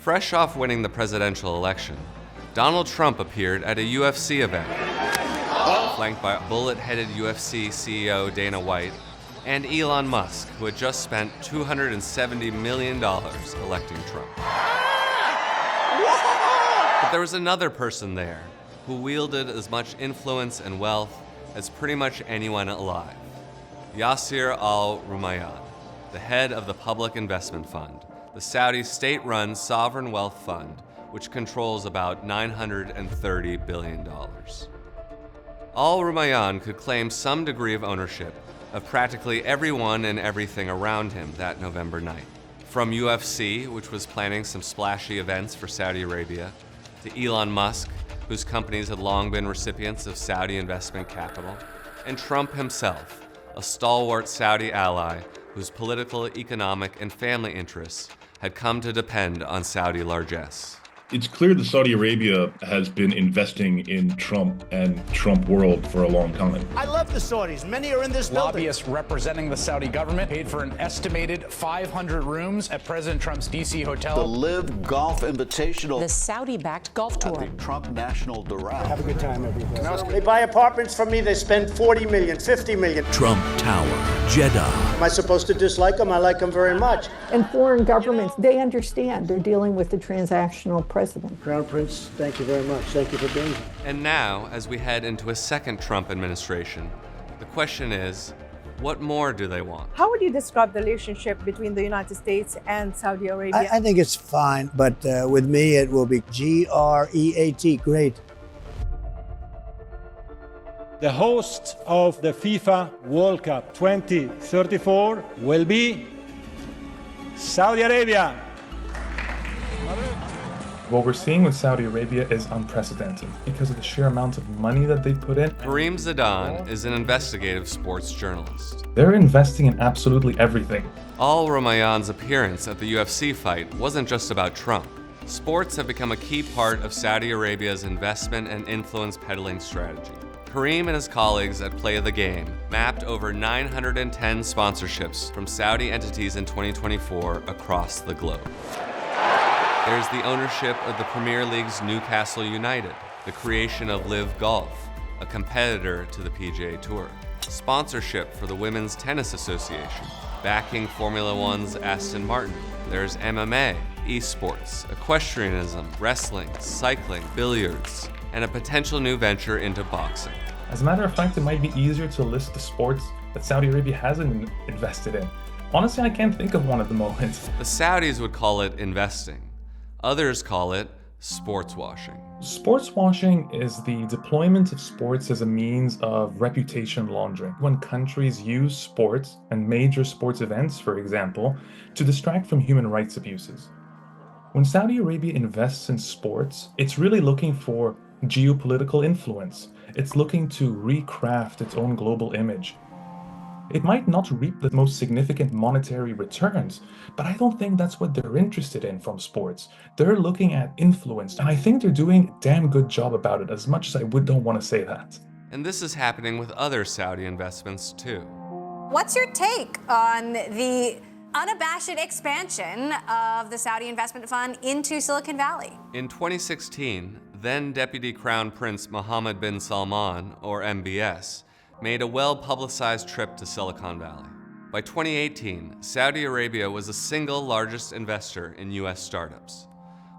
Fresh off winning the presidential election, Donald Trump appeared at a UFC event, flanked by bullet-headed UFC CEO Dana White and Elon Musk, who had just spent $270 million electing Trump. But there was another person there who wielded as much influence and wealth as pretty much anyone alive. Yasser al-Rumayyan, the head of the Public Investment Fund, the Saudi state-run sovereign wealth fund, which controls about $930 billion. Al-Rumayyan could claim some degree of ownership of practically everyone and everything around him that November night. From UFC, which was planning some splashy events for Saudi Arabia, to Elon Musk, whose companies had long been recipients of Saudi investment capital, and Trump himself, a stalwart Saudi ally whose political, economic, and family interests had come to depend on Saudi largesse. It's clear that Saudi Arabia has been investing in Trump and Trump world for a long time. I love the Saudis. Many are in this building. Lobbyists representing the Saudi government paid for an estimated 500 rooms at President Trump's D.C. hotel. The Live Golf Invitational. The Saudi-backed golf tour. At the Trump National Doral. Have a good time, everybody. They buy apartments from me. They spend $40 million, $50 million. Trump Tower, Jeddah. Am I supposed to dislike them? I like them very much. And foreign governments, they understand. They're dealing with the transactional president. Crown Prince, thank you very much. Thank you for being here. And now, as we head into a second Trump administration, the question is, what more do they want? How would you describe the relationship between the United States and Saudi Arabia? I think it's fine, but with me it will be G-R-E-A-T, great. The host of the FIFA World Cup 2034 will be Saudi Arabia. What we're seeing with Saudi Arabia is unprecedented because of the sheer amount of money that they've put in. Kareem Zidane is an investigative sports journalist. They're investing in absolutely everything. Al-Rumayyan's appearance at the UFC fight wasn't just about Trump. Sports have become a key part of Saudi Arabia's investment and influence peddling strategy. Kareem and his colleagues at Play of the Game mapped over 910 sponsorships from Saudi entities in 2024 across the globe. There's the ownership of the Premier League's Newcastle United, the creation of Live Golf, a competitor to the PGA Tour, sponsorship for the Women's Tennis Association, backing Formula One's Aston Martin. There's MMA, esports, equestrianism, wrestling, cycling, billiards, and a potential new venture into boxing. As a matter of fact, it might be easier to list the sports that Saudi Arabia hasn't invested in. Honestly, I can't think of one at the moment. The Saudis would call it investing. Others call it sports washing. Sports washing is the deployment of sports as a means of reputation laundering. When countries use sports and major sports events, for example, to distract from human rights abuses. When Saudi Arabia invests in sports, it's really looking for geopolitical influence. It's looking to recraft its own global image. It might not reap the most significant monetary returns, but I don't think that's what they're interested in from sports. They're looking at influence, and I think they're doing a damn good job about it, as much as I don't want to say that. And this is happening with other Saudi investments too. What's your take on the unabashed expansion of the Saudi Investment Fund into Silicon Valley? In 2016, then Deputy Crown Prince Mohammed bin Salman, or MBS, made a well-publicized trip to Silicon Valley. By 2018, Saudi Arabia was the single largest investor in US startups.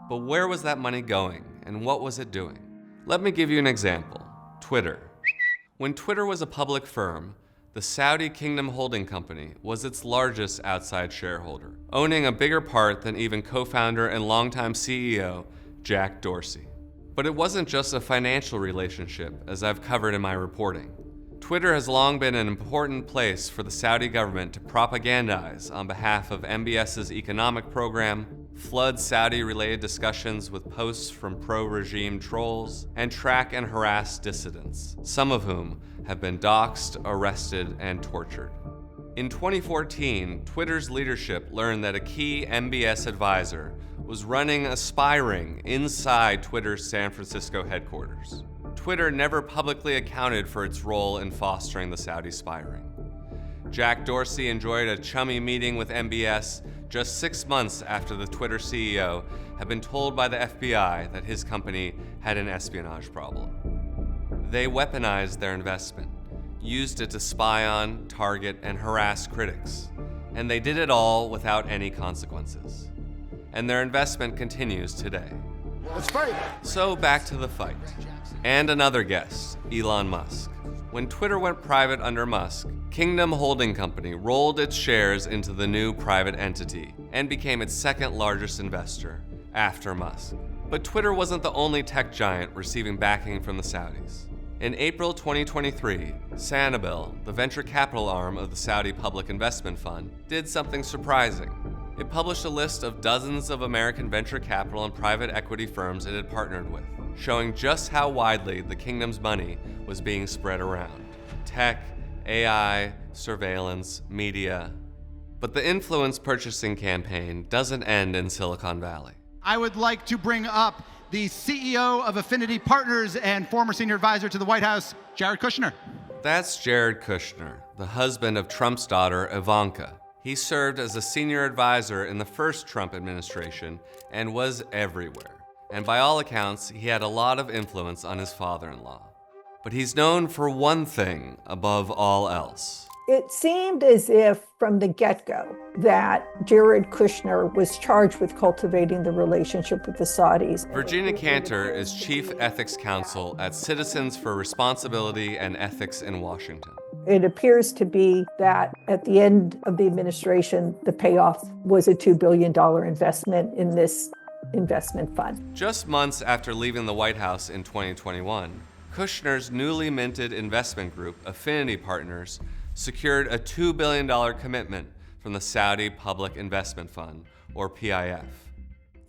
But where was that money going, and what was it doing? Let me give you an example. Twitter. When Twitter was a public firm, the Saudi Kingdom Holding Company was its largest outside shareholder, owning a bigger part than even co-founder and longtime CEO Jack Dorsey. But it wasn't just a financial relationship, as I've covered in my reporting. Twitter has long been an important place for the Saudi government to propagandize on behalf of MBS's economic program, flood Saudi-related discussions with posts from pro-regime trolls, and track and harass dissidents, some of whom have been doxxed, arrested, and tortured. In 2014, Twitter's leadership learned that a key MBS advisor was running a spy ring inside Twitter's San Francisco headquarters. Twitter never publicly accounted for its role in fostering the Saudi spy ring. Jack Dorsey enjoyed a chummy meeting with MBS just 6 months after the Twitter CEO had been told by the FBI that his company had an espionage problem. They weaponized their investment, used it to spy on, target, and harass critics. And they did it all without any consequences. And their investment continues today. Let's fight. So back to the fight. And another guest, Elon Musk. When Twitter went private under Musk, Kingdom Holding Company rolled its shares into the new private entity and became its second largest investor after Musk. But Twitter wasn't the only tech giant receiving backing from the Saudis. In April 2023, Sanibel, the venture capital arm of the Saudi Public Investment Fund, did something surprising. It published a list of dozens of American venture capital and private equity firms it had partnered with, showing just how widely the kingdom's money was being spread around. Tech, AI, surveillance, media. But the influence purchasing campaign doesn't end in Silicon Valley. I would like to bring up the CEO of Affinity Partners and former senior advisor to the White House, Jared Kushner. That's Jared Kushner, the husband of Trump's daughter, Ivanka. He served as a senior advisor in the first Trump administration and was everywhere. And by all accounts, he had a lot of influence on his father-in-law. But he's known for one thing above all else. It seemed as if from the get-go that Jared Kushner was charged with cultivating the relationship with the Saudis. Virginia Cantor is Chief Ethics Counsel at Citizens for Responsibility and Ethics in Washington. It appears to be that at the end of the administration, the payoff was a $2 billion investment in this investment fund. Just months after leaving the White House in 2021, Kushner's newly minted investment group, Affinity Partners, secured a $2 billion commitment from the Saudi Public Investment Fund, or PIF.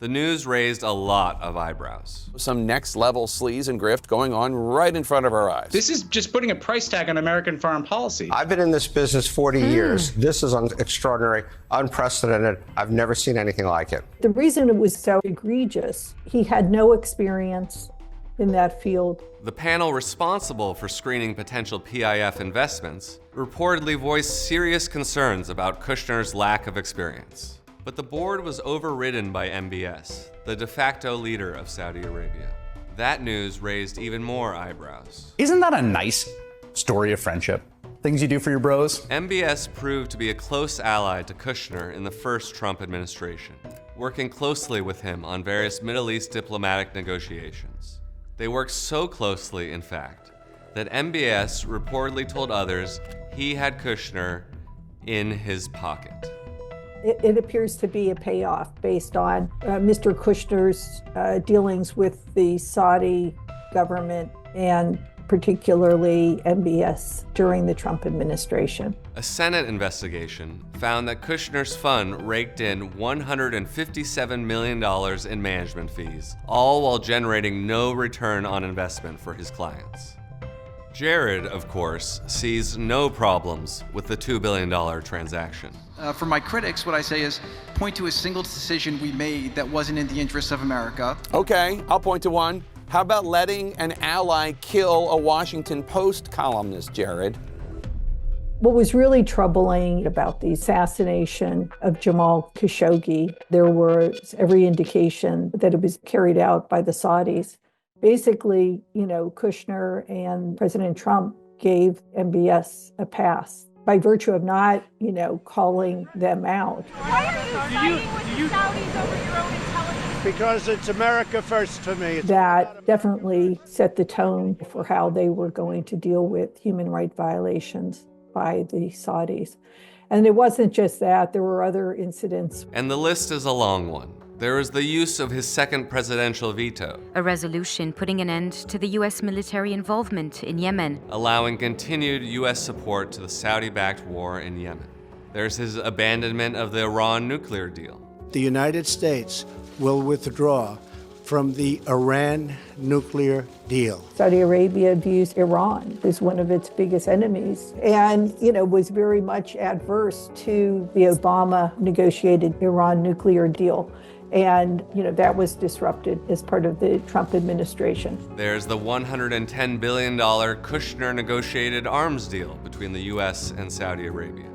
The news raised a lot of eyebrows. Some next-level sleaze and grift going on right in front of our eyes. This is just putting a price tag on American foreign policy. I've been in this business 40 years. This is extraordinary, unprecedented. I've never seen anything like it. The reason it was so egregious, he had no experience in that field. The panel responsible for screening potential PIF investments reportedly voiced serious concerns about Kushner's lack of experience. But the board was overridden by MBS, the de facto leader of Saudi Arabia. That news raised even more eyebrows. Isn't that a nice story of friendship? Things you do for your bros? MBS proved to be a close ally to Kushner in the first Trump administration, working closely with him on various Middle East diplomatic negotiations. They worked so closely, in fact, that MBS reportedly told others he had Kushner in his pocket. It appears to be a payoff based on Mr. Kushner's dealings with the Saudi government and particularly MBS during the Trump administration. A Senate investigation found that Kushner's fund raked in $157 million in management fees, all while generating no return on investment for his clients. Jared, of course, sees no problems with the $2 billion transaction. For my critics, what I say is point to a single decision we made that wasn't in the interests of America. Okay, I'll point to one. How about letting an ally kill a Washington Post columnist, Jared? What was really troubling about the assassination of Jamal Khashoggi, there was every indication that it was carried out by the Saudis. Basically, Kushner and President Trump gave MBS a pass by virtue of not, calling them out. Why are you siding with the Saudis over your own intelligence? Because it's America first for me. That definitely set the tone for how they were going to deal with human rights violations by the Saudis. And it wasn't just that, there were other incidents. And the list is a long one. There is the use of his second presidential veto, a resolution putting an end to the U.S. military involvement in Yemen, allowing continued U.S. support to the Saudi-backed war in Yemen. There's his abandonment of the Iran nuclear deal. The United States will withdraw from the Iran nuclear deal. Saudi Arabia views Iran as one of its biggest enemies and, was very much adverse to the Obama negotiated Iran nuclear deal. And, that was disrupted as part of the Trump administration. There's the $110 billion Kushner negotiated arms deal between the U.S. and Saudi Arabia.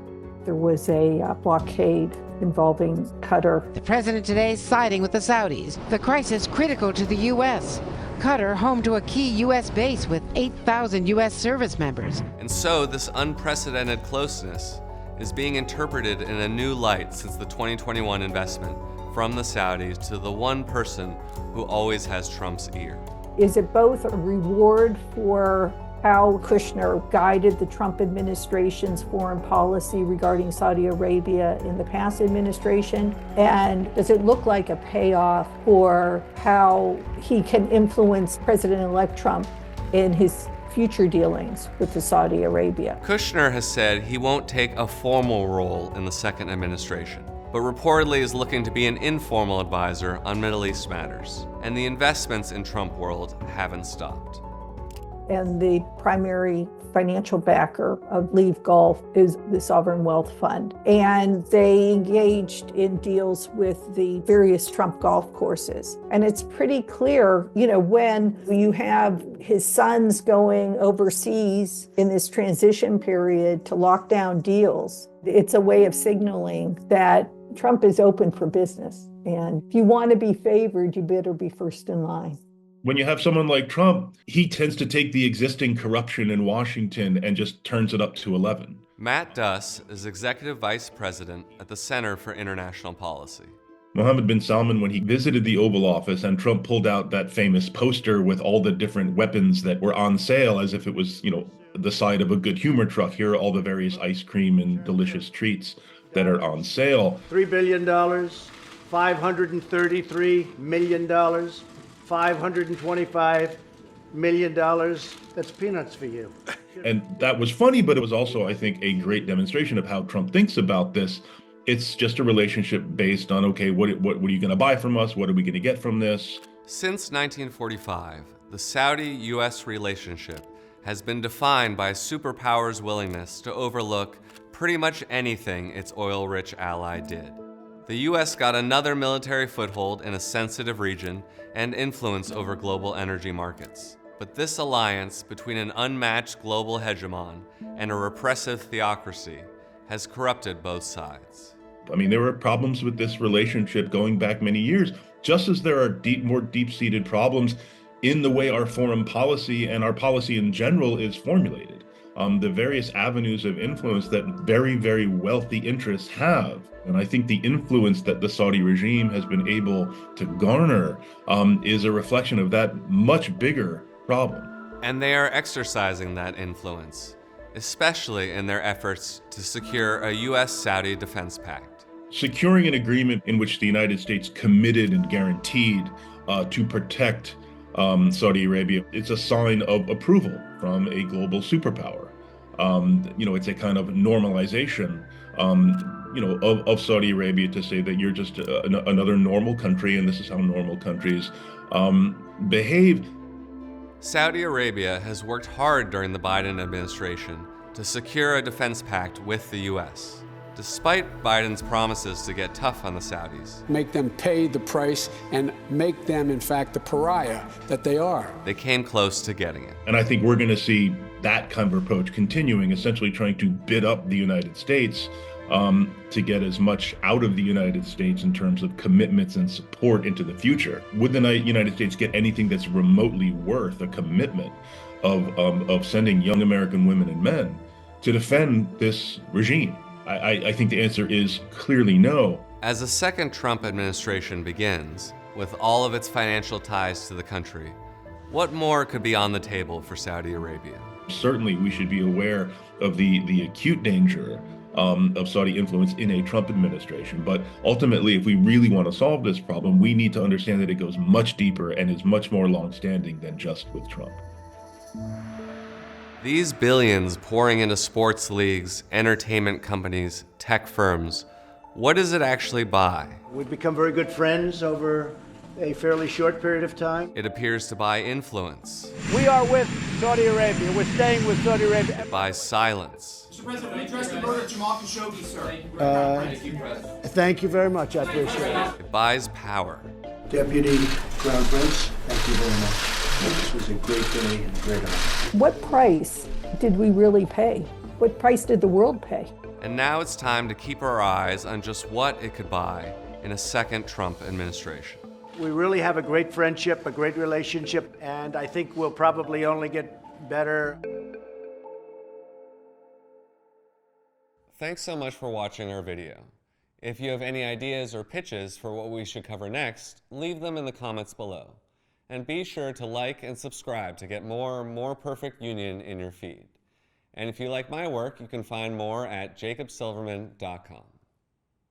There was a blockade involving Qatar. The president today siding with the Saudis. The crisis critical to the U.S. Qatar, home to a key U.S. base with 8,000 U.S. service members. And so this unprecedented closeness is being interpreted in a new light since the 2021 investment from the Saudis to the one person who always has Trump's ear. Is it both a reward for how Kushner guided the Trump administration's foreign policy regarding Saudi Arabia in the past administration? And does it look like a payoff for how he can influence President-elect Trump in his future dealings with the Saudi Arabia? Kushner has said he won't take a formal role in the second administration, but reportedly is looking to be an informal advisor on Middle East matters. And the investments in Trump world haven't stopped. And the primary financial backer of Leave Golf is the Sovereign Wealth Fund. And they engaged in deals with the various Trump golf courses. And it's pretty clear, when you have his sons going overseas in this transition period to lock down deals, it's a way of signaling that Trump is open for business. And if you want to be favored, you better be first in line. When you have someone like Trump, he tends to take the existing corruption in Washington and just turns it up to 11. Matt Duss is Executive Vice President at the Center for International Policy. Mohammed bin Salman, when he visited the Oval Office and Trump pulled out that famous poster with all the different weapons that were on sale as if it was, the side of a good humor truck. Here are all the various ice cream and delicious treats that are on sale. $3 billion, $533 million, $525 million. That's peanuts for you. And that was funny, but it was also, I think, a great demonstration of how Trump thinks about this. It's just a relationship based on, okay, what are you going to buy from us? What are we going to get from this? Since 1945, the Saudi-U.S. relationship has been defined by a superpower's willingness to overlook pretty much anything its oil-rich ally did. The U.S. got another military foothold in a sensitive region and influence over global energy markets. But this alliance between an unmatched global hegemon and a repressive theocracy has corrupted both sides. I mean, there were problems with this relationship going back many years, just as there are more deep-seated problems in the way our foreign policy and our policy in general is formulated. The various avenues of influence that very, very wealthy interests have. And I think the influence that the Saudi regime has been able to garner is a reflection of that much bigger problem. And they are exercising that influence, especially in their efforts to secure a U.S.-Saudi defense pact. Securing an agreement in which the United States committed and guaranteed to protect Saudi Arabia, it's a sign of approval from a global superpower. It's a kind of normalization, of Saudi Arabia to say that you're just another normal country and this is how normal countries behave. Saudi Arabia has worked hard during the Biden administration to secure a defense pact with the U.S. Despite Biden's promises to get tough on the Saudis. Make them pay the price and make them, in fact, the pariah that they are. They came close to getting it. And I think we're going to see that kind of approach continuing, essentially trying to bid up the United States to get as much out of the United States in terms of commitments and support into the future. Would the United States get anything that's remotely worth a commitment of sending young American women and men to defend this regime? I think the answer is clearly no. As the second Trump administration begins, with all of its financial ties to the country, what more could be on the table for Saudi Arabia? Certainly, we should be aware of the acute danger of Saudi influence in a Trump administration. But ultimately, if we really want to solve this problem, we need to understand that it goes much deeper and is much more longstanding than just with Trump. These billions pouring into sports leagues, entertainment companies, tech firms, what does it actually buy? We've become very good friends over a fairly short period of time. It appears to buy influence. We are with Saudi Arabia. We're staying with Saudi Arabia. It buys silence. Mr. President, will you address the murder of Jamal Khashoggi, sir? Thank you very much. I appreciate it. It buys power. Deputy Crown Prince, thank you very much. This was a great day and a great honor. What price did we really pay? What price did the world pay? And now it's time to keep our eyes on just what it could buy in a second Trump administration. We really have a great friendship, a great relationship, and I think we'll probably only get better. Thanks so much for watching our video. If you have any ideas or pitches for what we should cover next, leave them in the comments below. And be sure to like and subscribe to get more Perfect Union in your feed. And if you like my work, you can find more at jacobsilverman.com.